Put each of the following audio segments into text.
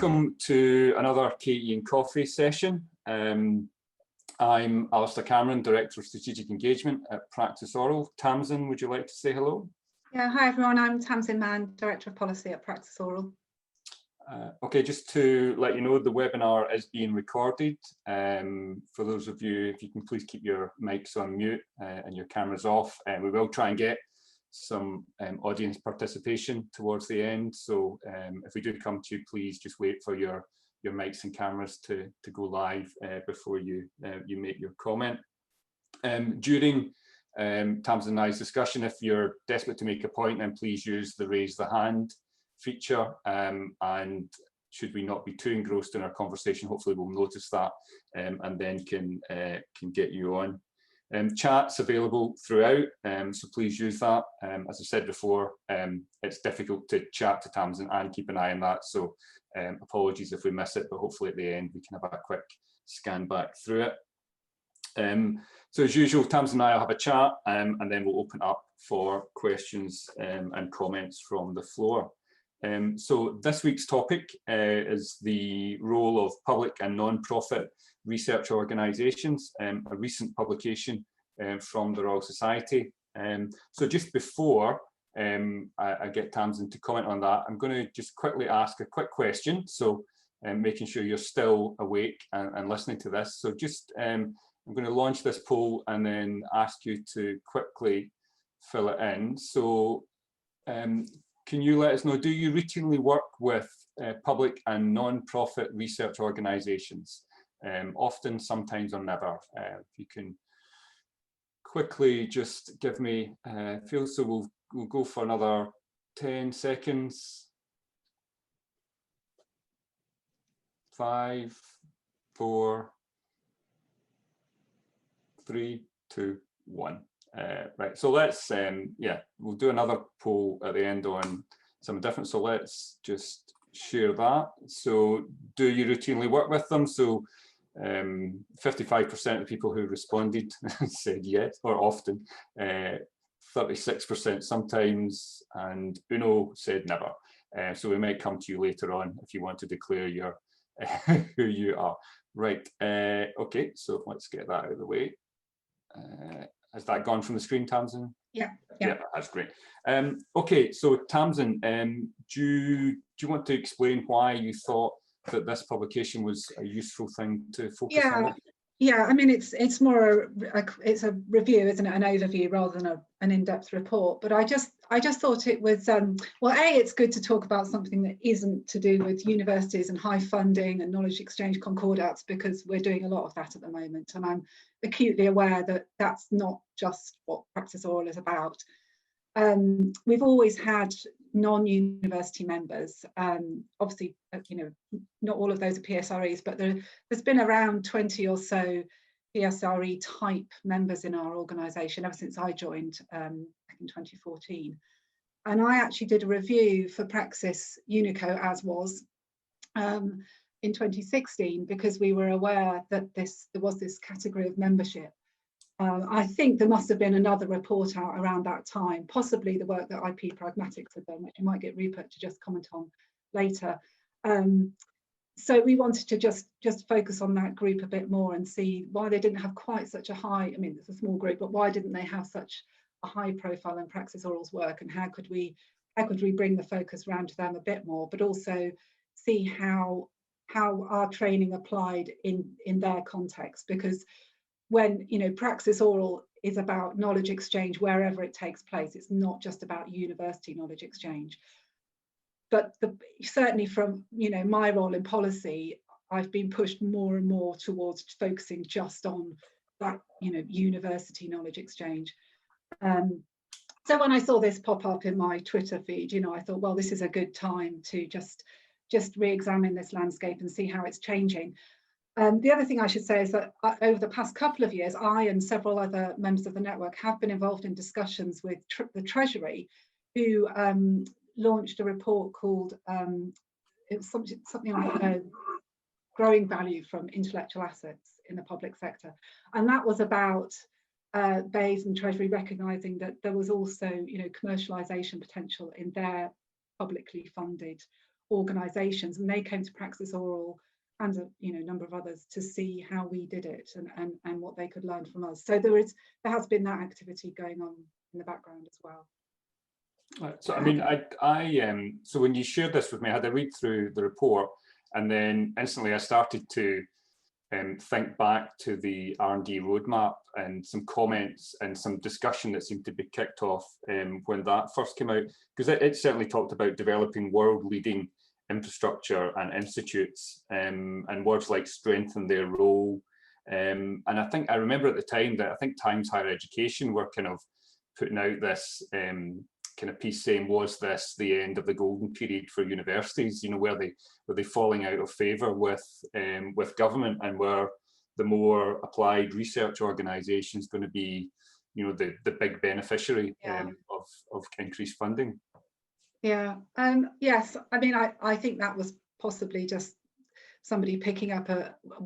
welcome to another KE and Coffee session. I'm Alasdair Cameron, Director of Strategic Engagement at PraxisAuril. Tamsin, would you like to say hello? Yeah, hi everyone, I'm Tamsin, Director of Policy at PraxisAuril. Okay, just to let you know, the webinar is being recorded. For those of you, if you can please keep your mics on mute and your cameras off. We will try and get some audience participation towards the end. So if we do come to you, please just wait for your mics and cameras to go live before you make your comment. During Tamsin and I's discussion, if you're desperate to make a point, then please use the raise the hand feature, and should we not be too engrossed in our conversation, hopefully we'll notice that and then can get you on. Chat's available throughout, so please use that. As I said before, it's difficult to chat to Tamsin and keep an eye on that, so apologies if we miss it, but hopefully at the end we can have a quick scan back through it. So as usual, Tamsin and I will have a chat and then we'll open up for questions and comments from the floor. So this week's topic is the role of public and non-profit research organisations, a recent publication from the Royal Society. So just before I get Tamsin to comment on that, I'm going to just quickly ask a quick question, so making sure you're still awake and listening to this. So just I'm going to launch this poll and then ask you to quickly fill it in. So can you let us know, do you routinely work with public and non-profit research organisations? Often, sometimes, or never. If you can quickly just give me a feel. So we'll go for another 10 seconds. 5, 4, 3, 2, 1. Right, so let's yeah, we'll do another poll at the end on some different, so let's just share that. So do you routinely work with them? So 55% of people who responded said yes, or often, 36% sometimes, and Uno said never. So we might come to you later on if you want to declare your who you are. Right, okay, so let's get that out of the way. Has that gone from the screen, Tamsin? Yeah. That's great. Okay, so Tamsin, do you want to explain why you thought that this publication was a useful thing to focus on? Yeah, I mean, it's more it's a review, isn't it? An overview rather than an in-depth report. But I just thought it was well, it's good to talk about something that isn't to do with universities and high funding and knowledge exchange concordats, because we're doing a lot of that at the moment, and I'm acutely aware that that's not just what PraxisAuril is about. We've always had non-university members. Obviously, you know, not all of those are PSREs, but there's been around 20 or so PSRE type members in our organisation ever since I joined back in 2014. And I actually did a review for Praxis Unico, as was, in 2016, because we were aware that there was this category of membership. I think there must have been another report out around that time, possibly the work that IP Pragmatics had done, which I might get Rupert to just comment on later. So we wanted to just focus on that group a bit more and see why they didn't have quite such a high, I mean, it's a small group, but why didn't they have such a high profile in PraxisAuril's work, and how could we bring the focus round to them a bit more, but also see how our training applied in their context, because when, you know, PraxisAuril is about knowledge exchange wherever it takes place. It's not just about university knowledge exchange. But certainly from, you know, my role in policy, I've been pushed more and more towards focusing just on that, you know, university knowledge exchange. So when I saw this pop up in my Twitter feed, you know, I thought, well, this is a good time to just re-examine this landscape and see how it's changing. The other thing I should say is that over the past couple of years, I and several other members of the network have been involved in discussions with the Treasury, who launched a report called, it was something like growing value from intellectual assets in the public sector. And that was about BEIS and Treasury recognising that there was also, you know, commercialisation potential in their publicly funded organisations, and they came to PraxisAuril and a number of others to see how we did it and what they could learn from us. So there has been that activity going on in the background as well. So I mean, so when you shared this with me, I had a read through the report, and then instantly I started to think back to the R&D roadmap and some comments and some discussion that seemed to be kicked off when that first came out, because it certainly talked about developing world-leading infrastructure and institutes, and words like strengthen their role. And I remember at the time that I think Times Higher Education were kind of putting out this kind of piece saying, was this the end of the golden period for universities? You know, were they falling out of favour with government, and were the more applied research organisations going to be, you know, the big beneficiary of increased funding? Yeah, yes. I mean, I think that was possibly just somebody picking up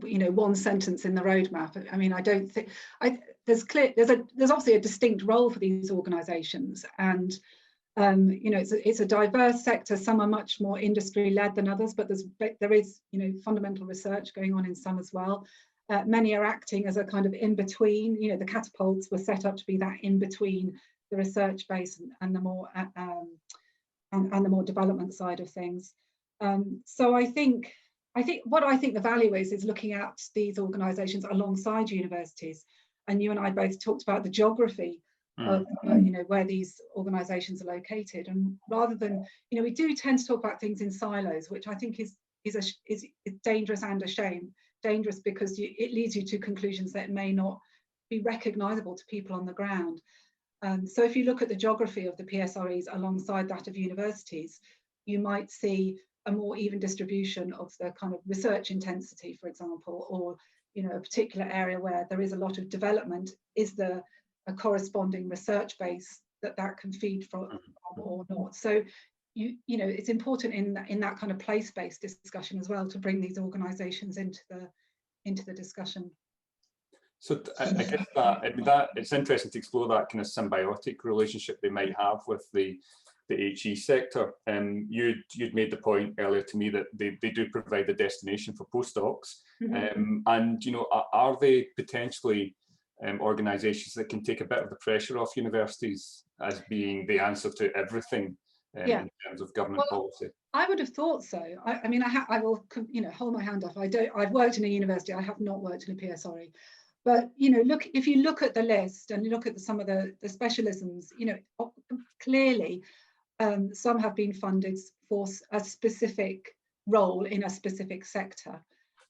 one sentence in the roadmap. I mean, I don't think there's obviously a distinct role for these organisations, and it's a diverse sector. Some are much more industry led than others, but there is fundamental research going on in some as well. Many are acting as a kind of in between. The catapults were set up to be that in between the research base and the more and the more development side of things. So I think the value is looking at these organisations alongside universities. And you and I both talked about the geography of where these organisations are located, and rather than we do tend to talk about things in silos, which I think is dangerous and a shame. Dangerous because it leads you to conclusions that may not be recognisable to people on the ground. So if you look at the geography of the PSREs alongside that of universities, you might see a more even distribution of the kind of research intensity, for example, or a particular area where there is a lot of development, is a corresponding research base that can feed from or not. So it's important in that kind of place-based discussion as well to bring these organisations into the discussion. So I guess that it's interesting to explore that kind of symbiotic relationship they might have with the HE sector. You'd made the point earlier to me that they do provide a destination for postdocs, and are they potentially organisations that can take a bit of the pressure off universities as being the answer to everything in terms of government policy? I would have thought so. I mean, I will hold my hand up. I've worked in a university. I have not worked in a PSRE. But if you look at the list and you look at some of the specialisms, clearly some have been funded for a specific role in a specific sector,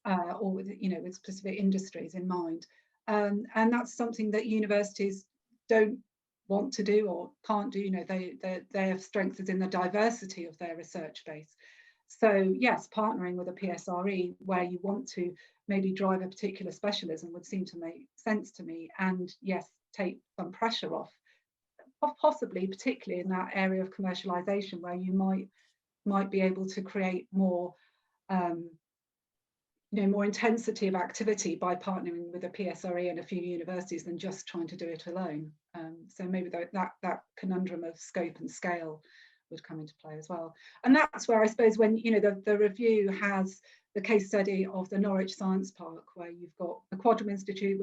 or with specific industries in mind, and that's something that universities don't want to do or can't do. Their strength is in the diversity of their research base. So yes, partnering with a PSRE where you want to maybe drive a particular specialism would seem to make sense to me, and yes, take some pressure off, possibly particularly in that area of commercialization where you might be able to create more more intensity of activity by partnering with a PSRE and a few universities than just trying to do it alone. So maybe that conundrum of scope and scale would come into play as well. And that's where I suppose when the review has the case study of the Norwich Science Park, where you've got the Quadram Institute,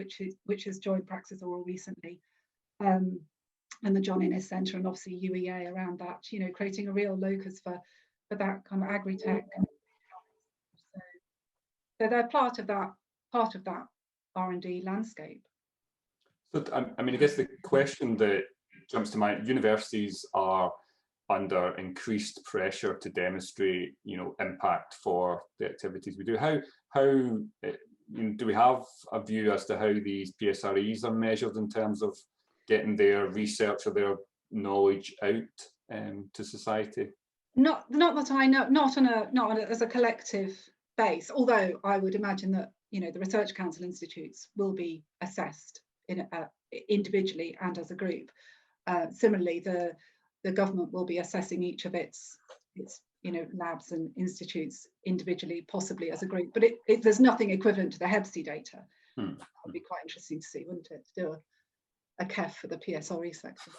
which has joined PraxisAuril recently, and the John Innes Centre, and obviously UEA around that, creating a real locus for that kind of agritech. So they're part of that R&D landscape. So I mean, I guess the question that jumps to mind: universities are under increased pressure to demonstrate, impact for the activities we do. How do we have a view as to how these PSREs are measured in terms of getting their research or their knowledge out to society? Not that I know. Not as a collective base. Although I would imagine that the Research Council institutes will be assessed individually and as a group. Similarly, the government will be assessing each of its labs and institutes individually, possibly as a group. But there's nothing equivalent to the HEBC data. That would be quite interesting to see, wouldn't it? To do a KEF for the PSRE sector.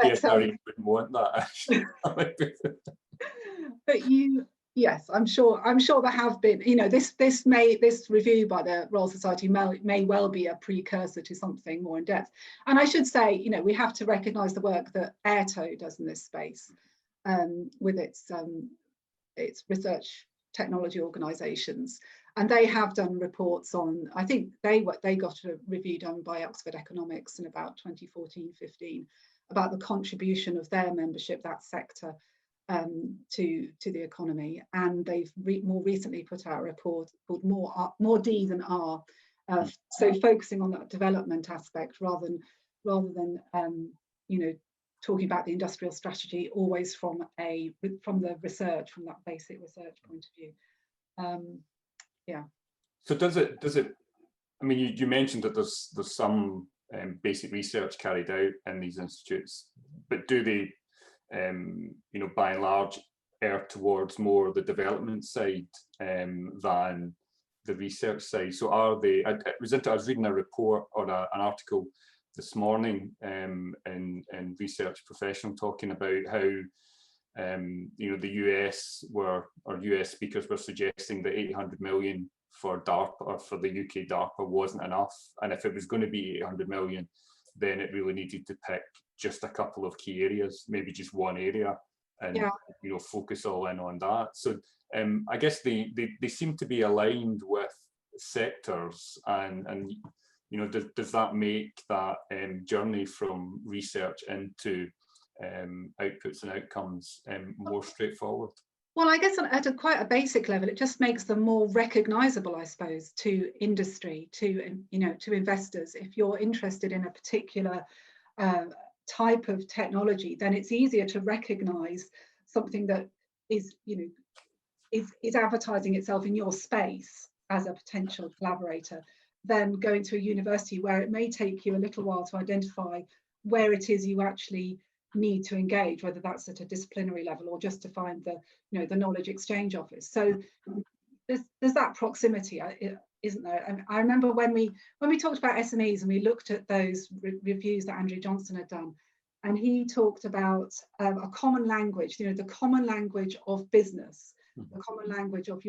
PSRE wouldn't want that, actually. But yes, I'm sure there have been, this review by the Royal Society may well be a precursor to something more in depth. And I should say, we have to recognise the work that Airto does in this space, with its research technology organisations, and they have done reports on, I think they got a review done by Oxford Economics in about 2014-15 about the contribution of their membership, that sector, to the economy. And they've more recently put out a report called More D Than R, so focusing on that development aspect rather than talking about the industrial strategy always from the research, from that basic research point of view. Yeah. So does it? I mean, you mentioned that there's some basic research carried out in these institutes, but do they, by and large, err towards more the development side than the research side? So are they? I was reading a report or an article this morning in Research Professional talking about how the US US speakers were suggesting that 800 million for DARPA, or for the UK DARPA, wasn't enough, and if it was going to be 800 million, then it really needed to pick just a couple of key areas, maybe just one area, and focus all in on that. So I guess they seem to be aligned with sectors, and does that make that journey from research into outputs and outcomes more straightforward? Well, I guess at quite a basic level, it just makes them more recognisable, I suppose, to industry, to investors. If you're interested in a particular type of technology, then it's easier to recognise something that is advertising itself in your space as a potential collaborator than going to a university where it may take you a little while to identify where it is you actually need to engage, whether that's at a disciplinary level or just to find the knowledge exchange office. So there's that proximity, isn't there? I remember when we talked about SMEs and we looked at those reviews that Andrew Johnson had done, and he talked about a common language, the common language of business, the common language of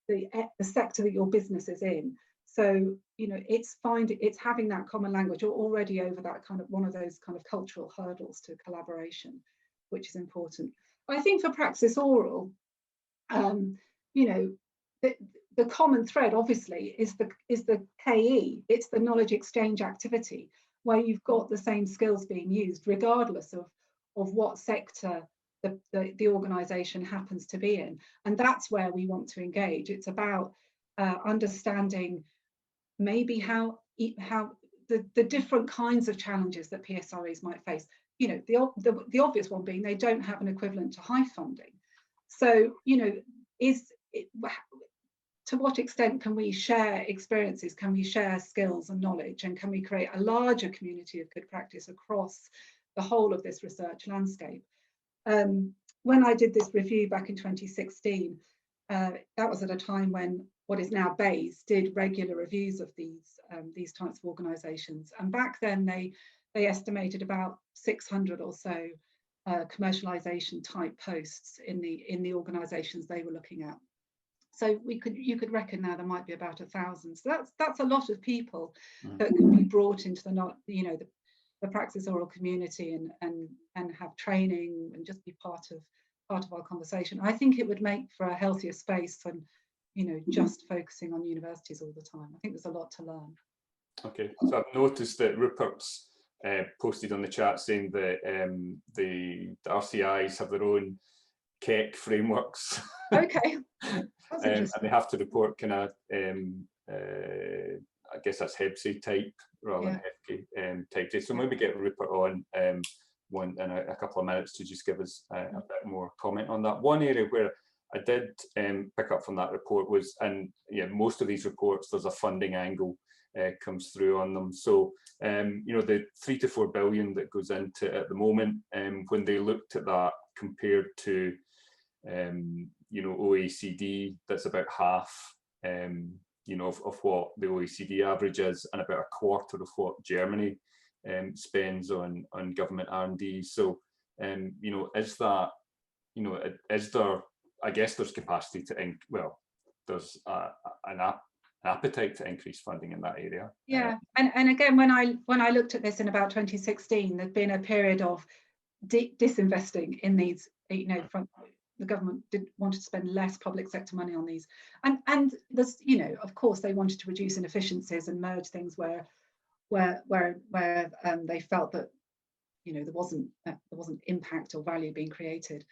the sector that your business is in. So it's having that common language. You're already over that kind of one of those kind of cultural hurdles to collaboration, which is important. I think for PraxisAuril, the common thread obviously is the KE. It's the knowledge exchange activity where you've got the same skills being used regardless of what sector the organisation happens to be in, and that's where we want to engage. It's about understanding maybe how the different kinds of challenges that PSREs might face. The obvious one being they don't have an equivalent to high funding. So to what extent can we share experiences, can we share skills and knowledge, and can we create a larger community of good practice across the whole of this research landscape? When I did this review back in 2016, that was at a time when what is now BASE did regular reviews of these types of organisations, and back then they estimated about 600 or so commercialisation type posts in the organisations they were looking at. So you could reckon now there might be about 1,000. So that's a lot of people that could be brought into the PraxisAuril community and have training and just be part of our conversation. I think it would make for a healthier space than just focusing on universities all the time. I think there's a lot to learn. Okay, so I've noticed that Rupert's posted on the chat saying that the RCIs have their own KEC frameworks. Okay, that's interesting. And they have to report kind of, I guess that's HEBSI type rather than HEFCI type. So maybe get Rupert on in a couple of minutes to just give us a bit more comment on that. One area where I did pick up from that report was, and most of these reports, there's a funding angle comes through on them. So, the 3 to 4 billion that goes into it at the moment, when they looked at that compared to, OECD, that's about half, of what the OECD average is, and about a quarter of what Germany spends on government R&D. So, you know, is that, you know, is there, I guess there's capacity to, well, there's an appetite to increase funding in that area. Yeah, and again, when I looked at this in about 2016, there'd been a period of disinvesting in these, you know, from the government wanted to spend less public sector money on these, and there's, you know, of course they wanted to reduce inefficiencies and merge things where they felt that, you know, there wasn't impact or value being created.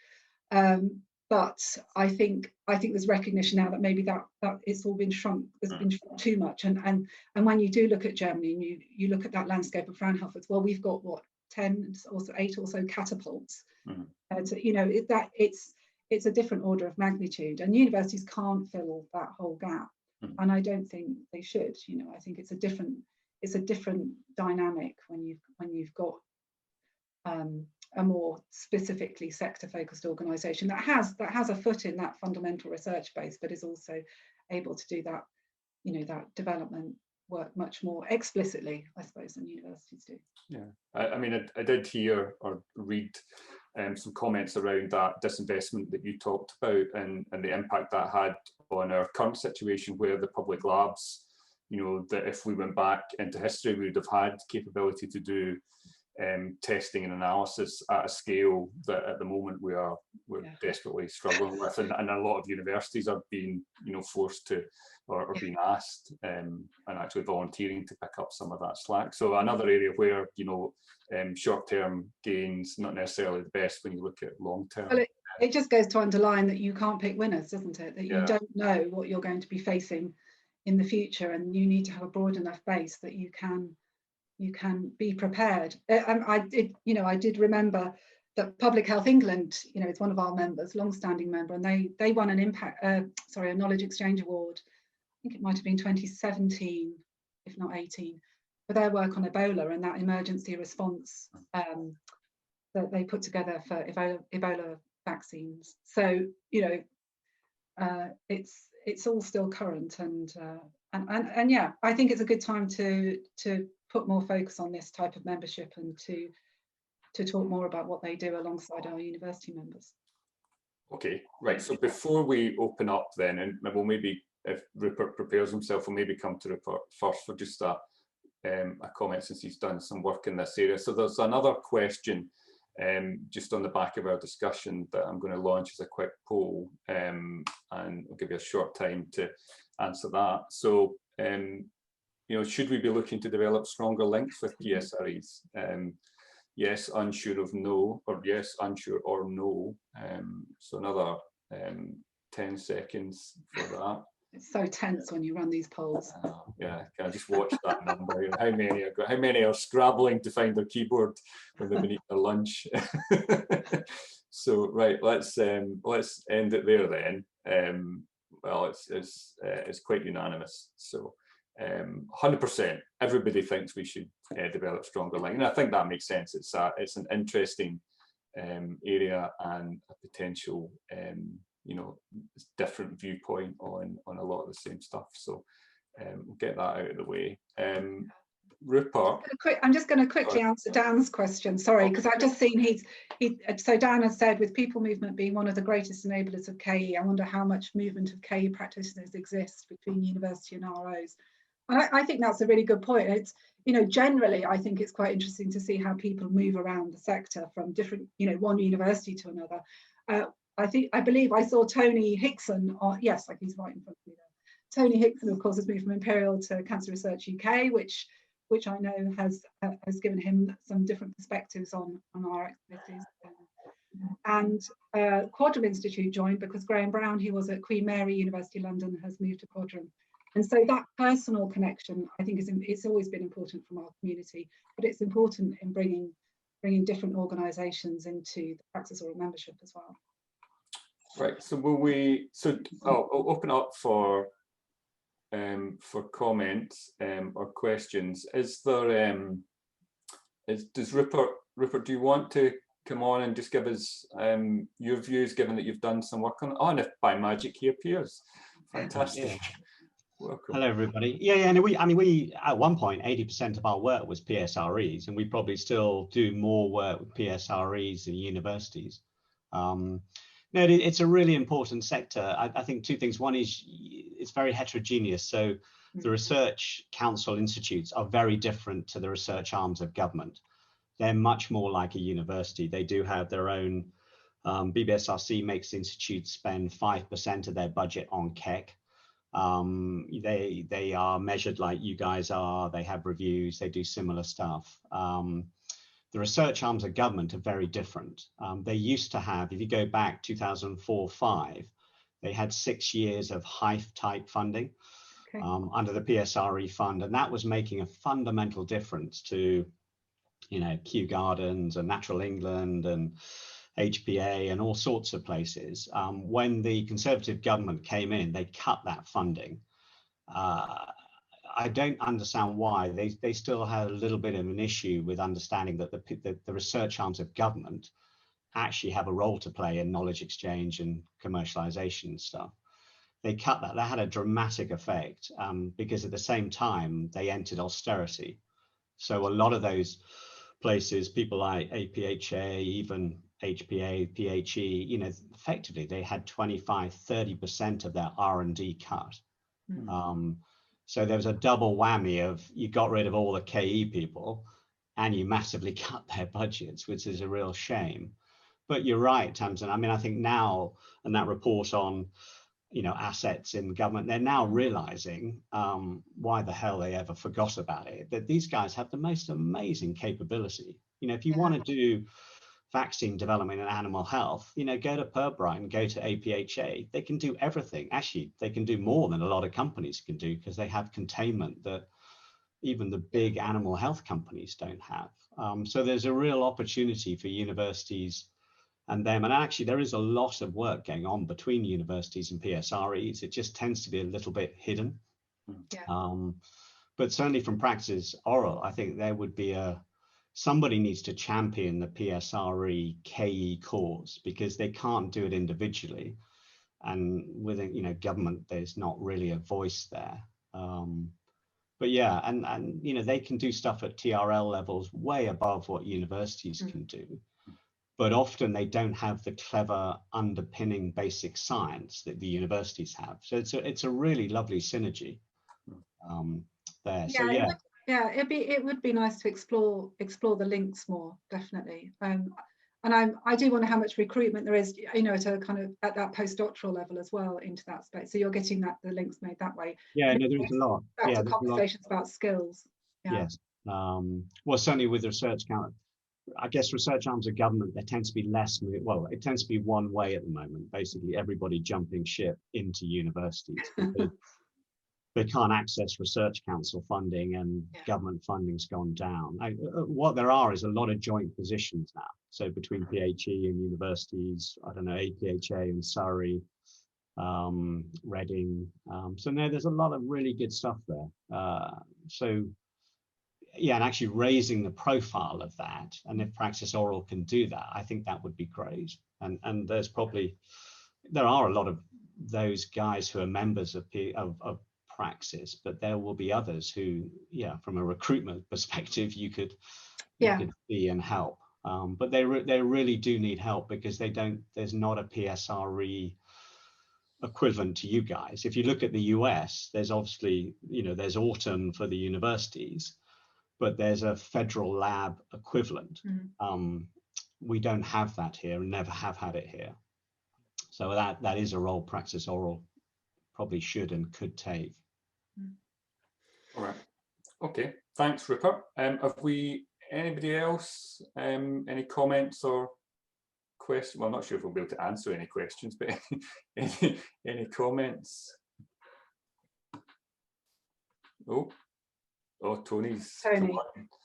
But I think there's recognition now that maybe that it's all been shrunk. There's been shrunk too much, and when you do look at Germany and you look at that landscape of Fraunhofer, well, we've got what 10 or 8 or so catapults. You know, it's a different order of magnitude, and universities can't fill that whole gap, and I don't think they should. You know, I think it's a different dynamic when you've got a more specifically sector-focused organisation that has a foot in that fundamental research base, but is also able to do that, you know, that development work much more explicitly, I suppose, than universities do. Yeah, I mean, I did hear or read some comments around that disinvestment that you talked about, and the impact that had on our current situation, where the public labs, you know, that if we went back into history, we would have had capability to do testing and analysis at a scale that at the moment we're desperately struggling with, and a lot of universities are being, you know, forced to or being asked and actually volunteering to pick up some of that slack. So another area where, you know, short-term gains not necessarily the best when you look at long-term. Well, it just goes to underline that you can't pick winners, doesn't it? That you don't know what you're going to be facing in the future, and you need to have a broad enough base that you can be prepared. I did remember that Public Health England, you know, it's one of our members, long-standing member, and they won a knowledge exchange award. I think it might have been 2017, if not 18, for their work on Ebola and that emergency response that they put together for Ebola vaccines. So, you know, it's all still current, and yeah, I think it's a good time to put more focus on this type of membership and to talk more about what they do alongside our university members. Okay, right. So before we open up then, and we'll maybe, if Rupert prepares himself, we'll maybe come to Rupert first for just a comment, since he's done some work in this area. So there's another question just on the back of our discussion that I'm going to launch as a quick poll, and I'll give you a short time to answer that. So, you know, should we be looking to develop stronger links with PSREs? Yes, unsure of no, or yes, unsure or no. So another 10 seconds for that. It's so tense when you run these polls. Yeah, can I just watch that number? You know, how many are scrabbling to find their keyboard when they've been eating their lunch? So right, let's end it there then. Well, it's quite unanimous. So 100%, everybody thinks we should develop stronger links, and I think that makes sense. It's an interesting area and a potential you know, different viewpoint on a lot of the same stuff. So we'll get that out of the way. Rupert, I'm just going to quickly answer Dan's question. Sorry, because I've just seen so Dan has said, with people movement being one of the greatest enablers of KE, I wonder how much movement of KE practitioners exists between university and ROs. And I think that's a really good point. It's, you know, generally, I think it's quite interesting to see how people move around the sector from different, you know, one university to another. I believe I saw Tony Hickson, yes, like he's right in front of me there. Tony Hickson, of course, has moved from Imperial to Cancer Research UK, which I know has given him some different perspectives on our activities. And Quadram Institute joined because Graham Brown, who was at Queen Mary University London, has moved to Quadram. And so that personal connection, I think, it's always been important from our community, but it's important in bringing different organisations into the PraxisAuril membership as well. Right. So I'll open up for comments or questions. Is there does Rupert, do you want to come on and just give us your views, given that you've done some work on it? Oh, and if by magic he appears, fantastic. Welcome. Hello, everybody. Yeah, and we at one point 80% of our work was PSREs, and we probably still do more work with PSREs than universities. No, it's a really important sector. I think two things. One is it's very heterogeneous. So the research council institutes are very different to the research arms of government. They're much more like a university. They do have their own. BBSRC makes institutes spend 5% of their budget on KEC. They are measured like you guys are. They have reviews. They do similar stuff. The research arms of government are very different. They used to have, if you go back 2004-05, they had 6 years of HIFE type funding under the PSRE fund, and that was making a fundamental difference to, Kew Gardens and Natural England and HPA and all sorts of places. When the Conservative government came in, they cut that funding. I don't understand why. They still had a little bit of an issue with understanding that the research arms of government actually have a role to play in knowledge exchange and commercialization and stuff. They cut that. That had a dramatic effect because at the same time, they entered austerity. So a lot of those places, people like APHA, even HPA, PHE, effectively they had 25-30% of their R&D cut. So there was a double whammy of you got rid of all the KE people and you massively cut their budgets, which is a real shame. But you're right, Tamsin. I think now, and that report on, assets in government, they're now realizing why the hell they ever forgot about it, that these guys have the most amazing capability. If you want to do vaccine development and animal health, go to Pirbright, go to APHA. They can do everything. Actually, they can do more than a lot of companies can do because they have containment that even the big animal health companies don't have. So there's a real opportunity for universities and them. And actually, there is a lot of work going on between universities and PSREs. It just tends to be a little bit hidden. But certainly from PraxisAuril, I think there would be somebody needs to champion the PSRE KE cause because they can't do it individually. And within, government, there's not really a voice there. But yeah, and they can do stuff at TRL levels way above what universities can do. But often they don't have the clever underpinning basic science that the universities have. So it's a really lovely synergy there. So yeah. It would be nice to explore the links more, definitely. And I do wonder how much recruitment there is, to kind of at that postdoctoral level as well into that space. So you're getting the links made that way. Yeah, no, there's a lot. Back to conversations about skills. Yeah. Yes. Well, certainly with research count, I guess research arms of government, there tends to be less, it tends to be one way at the moment, basically everybody jumping ship into universities because they can't access research council funding and government funding's gone down. What there are is a lot of joint positions now. So between PHE and universities, I don't know, APHA and Surrey, Reading. So no, there's a lot of really good stuff there. And actually raising the profile of that, and if PraxisAuril can do that, I think that would be great. And there are a lot of those guys who are members of Praxis, but there will be others who, from a recruitment perspective, you could see and help. But they really do need help because there's not a PSRE equivalent to you guys. If you look at the US, there's obviously, there's Autumn for the universities, but there's a federal lab equivalent. We don't have that here and never have had it here. So that is a role PraxisAuril probably should and could take. All right. Okay. Thanks, Rupert. Have anybody else, any comments or questions? Well, I'm not sure if we'll be able to answer any questions, but any comments? Oh, Tony's. Tony.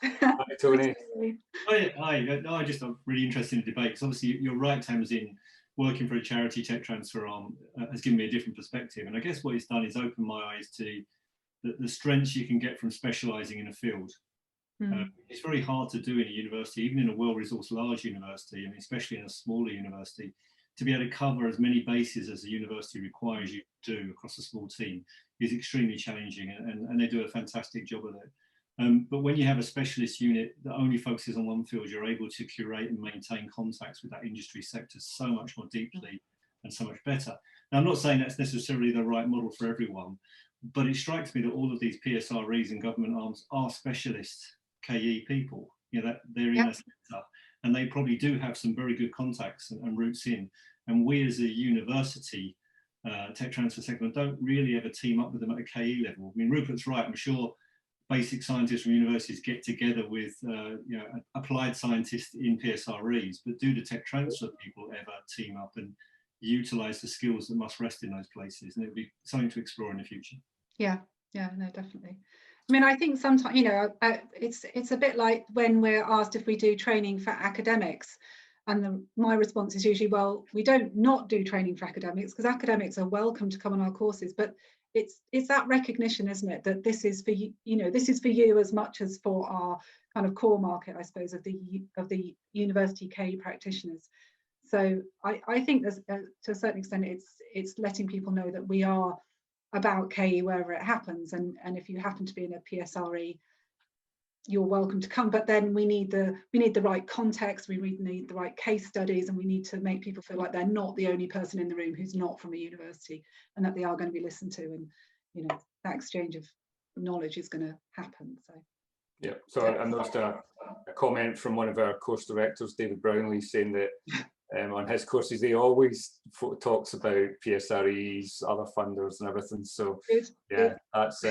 Hi, Tony. Hi. No, I'm just really interested in the debate because obviously you're right, Tamsin. Working for a charity tech transfer arm has given me a different perspective, and I guess what it's done is open my eyes to the strengths you can get from specialising in a field. It's very hard to do in a university, even in a well-resourced large university, especially in a smaller university, to be able to cover as many bases as the university requires you to do across a small team. is extremely challenging, and they do a fantastic job of it. But when you have a specialist unit that only focuses on one field, you're able to curate and maintain contacts with that industry sector so much more deeply and so much better. Now, I'm not saying that's necessarily the right model for everyone, but it strikes me that all of these PSREs and government arms are specialist KE people. You know, that they're in a sector, and they probably do have some very good contacts and routes in. And we as a university tech transfer segment don't really ever team up with them at a KE level. I mean, Rupert's right, I'm sure basic scientists from universities get together with you know, applied scientists in PSREs, but do the tech transfer people ever team up and utilize the skills that must rest in those places? And it would be something to explore in the future. Yeah, no, definitely. I mean, I think sometimes, you know, it's a bit like when we're asked if we do training for academics, and my response is usually, well, we don't not do training for academics, because academics are welcome to come on our courses, but it's that recognition, isn't it, that this is for you, you know, this is for you as much as for our kind of core market, I suppose, of the university KE practitioners. So I think there's to a certain extent it's letting people know that we are about KE wherever it happens, and if you happen to be in a PSRE, you're welcome to come, but then we need the right context, we need the right case studies, and we need to make people feel like they're not the only person in the room who's not from a university, and that they are going to be listened to, and you know, that exchange of knowledge is going to happen. So yeah, so I noticed a comment from one of our course directors, David Brownlee, saying that on his courses they always talks about PSREs, other funders and everything. So yeah, that's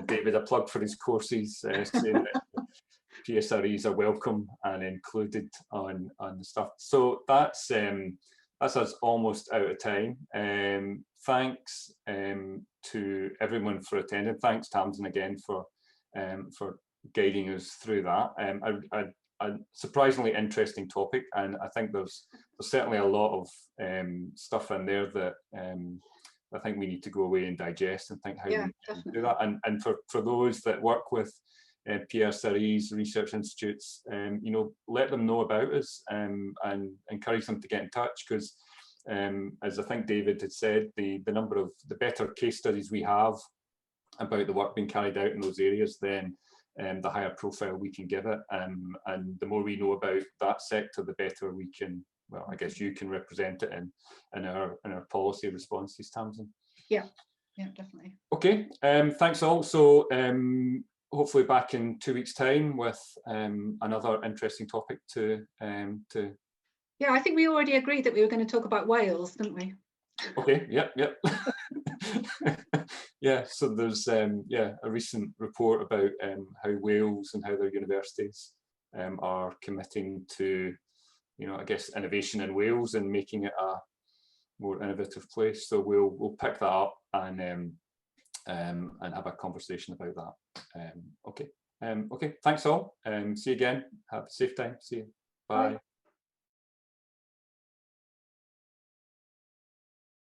David, a plug for his courses, saying that PSREs are welcome and included on the stuff. So that's us almost out of time. Thanks to everyone for attending. Thanks, Tamsin, again for guiding us through that. A surprisingly interesting topic, and I think there's certainly a lot of stuff in there that I think we need to go away and digest and think how we can do that. And for those that work with PSREs, research institutes, you know, let them know about us and encourage them to get in touch, because as I think David had said, the better case studies we have about the work being carried out in those areas, then the higher profile we can give it, and the more we know about that sector, the better we can, well, I guess you can represent it in our policy responses, Tamsin. Yeah, definitely. Okay, thanks all. So hopefully back in 2 weeks' time with another interesting topic to. Yeah, I think we already agreed that we were going to talk about Wales, didn't we? Okay. Yep. Yeah. So there's a recent report about how Wales and how their universities are committing to, you know, I guess, innovation in Wales and making it a more innovative place. So we'll pick that up and have a conversation about that. Okay. Okay. Thanks all. See you again. Have a safe time. See you. Bye. Bye.